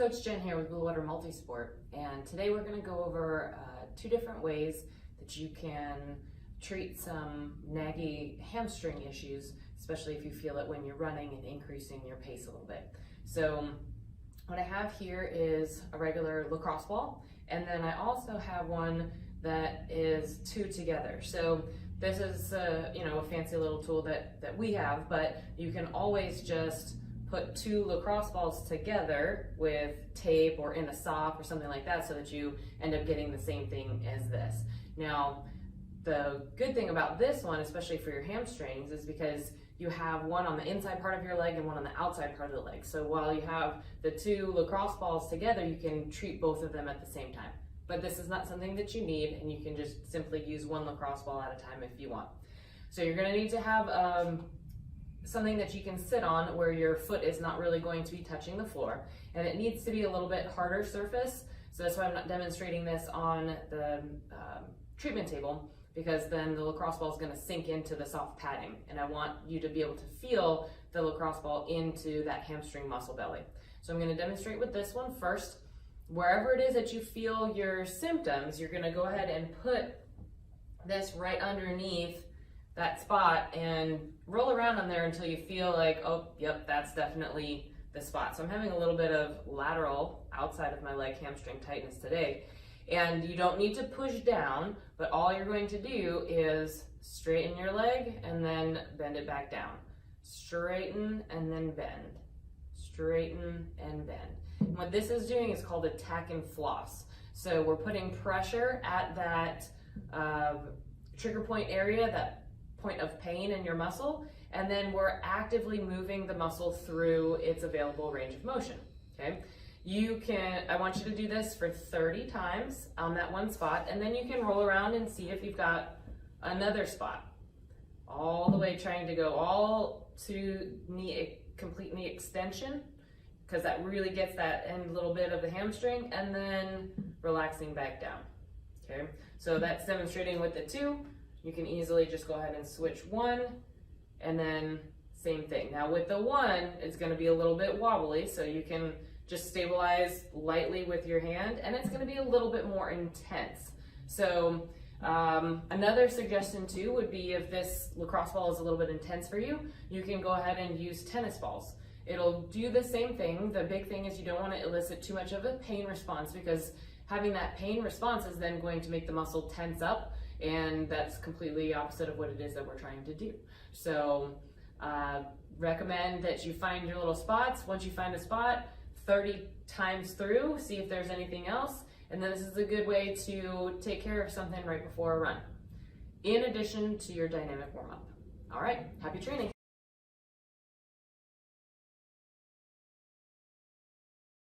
Coach Jen here with Blue Water Multisport, and today we're going to go over 2 different ways that you can treat some naggy hamstring issues, especially if you feel it when you're running and increasing your pace a little bit. So what I have here is a regular lacrosse ball, and then I also have one that is 2 together. So this is a fancy little tool that we have, but you can always just put 2 lacrosse balls together with tape or in a sock or something like that so that you end up getting the same thing as this. Now, the good thing about this one, especially for your hamstrings, is because you have one on the inside part of your leg and one on the outside part of the leg. So while you have the 2 lacrosse balls together, you can treat both of them at the same time. But this is not something that you need, and you can just simply use 1 lacrosse ball at a time if you want. So you're gonna need to have something that you can sit on where your foot is not really going to be touching the floor, and it needs to be a little bit harder surface. So that's why I'm not demonstrating this on the treatment table, because then the lacrosse ball is going to sink into the soft padding, and I want you to be able to feel the lacrosse ball into that hamstring muscle belly. So I'm going to demonstrate with this one first. Wherever it is that you feel your symptoms, you're going to go ahead and put this right underneath that spot and roll around on there until you feel like, oh, yep, that's definitely the spot. So I'm having a little bit of lateral outside of my leg hamstring tightness today. And you don't need to push down, but all you're going to do is straighten your leg and then bend it back down. Straighten and then bend. Straighten and bend. And what this is doing is called a tack and floss. So we're putting pressure at that trigger point area, that point of pain in your muscle, and then we're actively moving the muscle through its available range of motion, okay? I want you to do this for 30 times on that one spot, and then you can roll around and see if you've got another spot. All the way trying to go all to complete knee extension, because that really gets that end little bit of the hamstring, and then relaxing back down, okay? So that's demonstrating with the 2. You can easily just go ahead and switch 1, and then same thing. Now with the 1, it's going to be a little bit wobbly, so you can just stabilize lightly with your hand, and it's going to be a little bit more intense. So another suggestion too would be, if this lacrosse ball is a little bit intense for you, you can go ahead and use tennis balls. It'll do the same thing. The big thing is you don't want to elicit too much of a pain response, because having that pain response is then going to make the muscle tense up, and that's completely opposite of what it is that we're trying to do. So recommend that you find your little spots. Once you find a spot, 30 times through, see if there's anything else, and then this is a good way to take care of something right before a run, in addition to your dynamic warm-up. All right, happy training.